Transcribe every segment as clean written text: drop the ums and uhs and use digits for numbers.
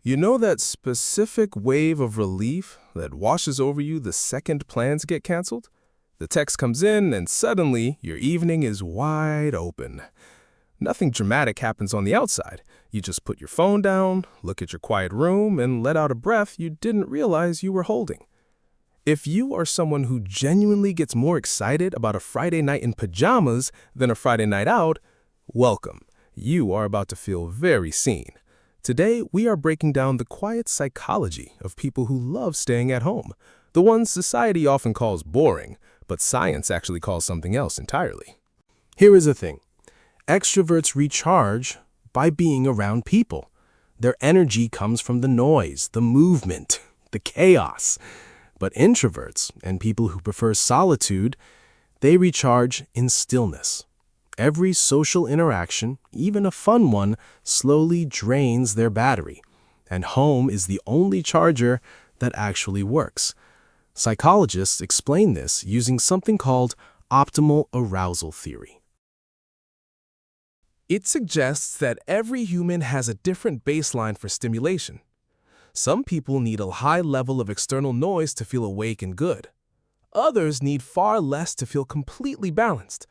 You know that specific wave of relief that washes over you the second plans get canceled? The text comes in and suddenly your evening is wide open. Nothing dramatic happens on the outside. You just put your phone down, look at your quiet room, and let out a breath you didn't realize you were holding. If you are someone who genuinely gets more excited about a Friday night in pajamas than a Friday night out, welcome. You are about to feel very seen. Today, we are breaking down the quiet psychology of people who love staying at home, the ones society often calls boring, but science actually calls something else entirely. Here is the thing. Extroverts recharge by being around people. Their energy comes from the noise, the movement, the chaos. But introverts and people who prefer solitude, they recharge in stillness. Every social interaction, even a fun one, slowly drains their battery, and home is the only charger that actually works. Psychologists explain this using something called optimal arousal theory. It suggests that every human has a different baseline for stimulation. Some people need a high level of external noise to feel awake and good. Others need far less to feel completely balanced.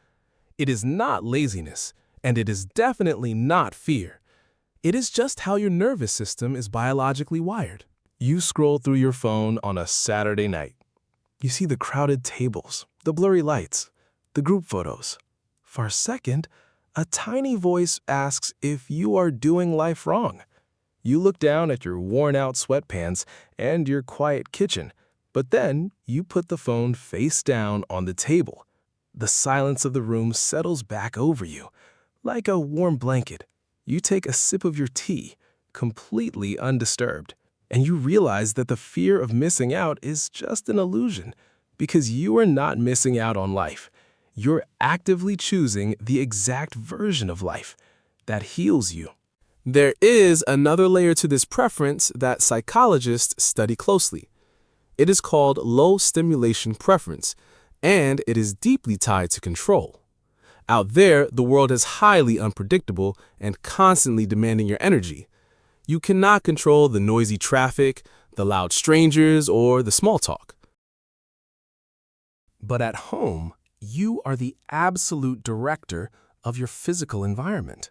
It is not laziness, and it is definitely not fear. It is just how your nervous system is biologically wired. You scroll through your phone on a Saturday night. You see the crowded tables, the blurry lights, the group photos. For a second, a tiny voice asks if you are doing life wrong. You look down at your worn-out sweatpants and your quiet kitchen, but then you put the phone face down on the table. The silence of the room settles back over you, like a warm blanket. You take a sip of your tea, completely undisturbed, and you realize that the fear of missing out is just an illusion, because you are not missing out on life. You're actively choosing the exact version of life that heals you. There is another layer to this preference that psychologists study closely. It is called low stimulation preference, and it is deeply tied to control. Out there, the world is highly unpredictable and constantly demanding your energy. You cannot control the noisy traffic, the loud strangers, or the small talk. But at home, you are the absolute director of your physical environment.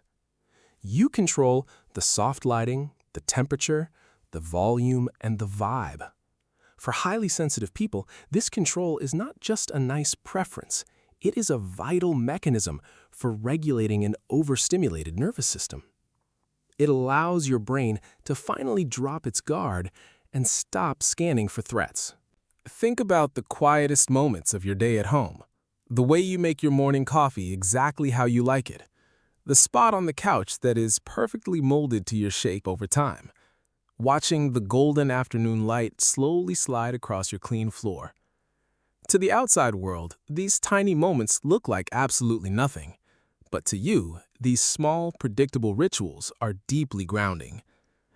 You control the soft lighting, the temperature, the volume, and the vibe. For highly sensitive people, this control is not just a nice preference. It is a vital mechanism for regulating an overstimulated nervous system. It allows your brain to finally drop its guard and stop scanning for threats. Think about the quietest moments of your day at home. The way you make your morning coffee exactly how you like it. The spot on the couch that is perfectly molded to your shape over time. Watching the golden afternoon light slowly slide across your clean floor. To the outside world, these tiny moments look like absolutely nothing. But to you, these small, predictable rituals are deeply grounding.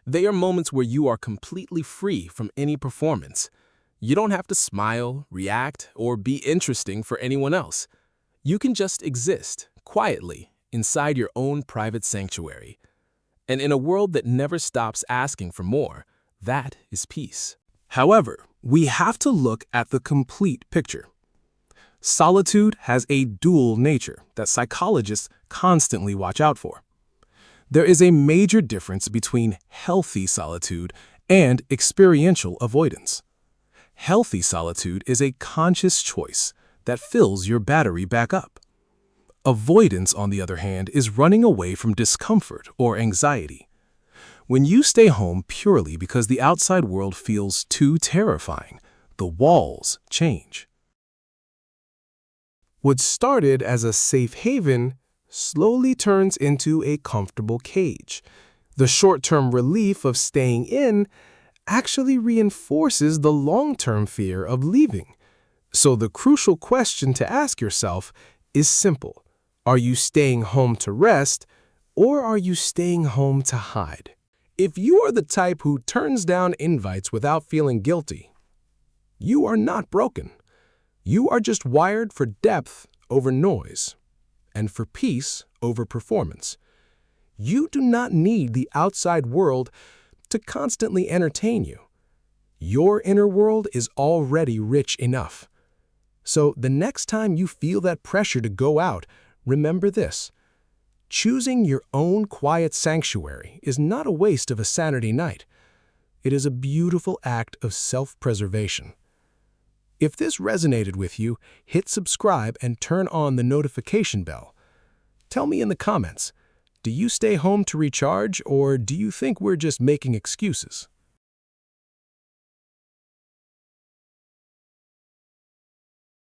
They are moments where you are completely free from any performance. You don't have to smile, react, or be interesting for anyone else. You can just exist, quietly, inside your own private sanctuary. And in a world that never stops asking for more, that is peace. However, we have to look at the complete picture. Solitude has a dual nature that psychologists constantly watch out for. There is a major difference between healthy solitude and experiential avoidance. Healthy solitude is a conscious choice that fills your battery back up. Avoidance, on the other hand, is running away from discomfort or anxiety. When you stay home purely because the outside world feels too terrifying, the walls change. What started as a safe haven slowly turns into a comfortable cage. The short-term relief of staying in actually reinforces the long-term fear of leaving. So the crucial question to ask yourself is simple. Are you staying home to rest, or are you staying home to hide? If you are the type who turns down invites without feeling guilty, you are not broken. You are just wired for depth over noise, and for peace over performance. You do not need the outside world to constantly entertain you. Your inner world is already rich enough. So the next time you feel that pressure to go out, remember this. Choosing your own quiet sanctuary is not a waste of a Saturday night. It is a beautiful act of self-preservation. If this resonated with you, hit subscribe and turn on the notification bell. Tell me in the comments, do you stay home to recharge or do you think we're just making excuses?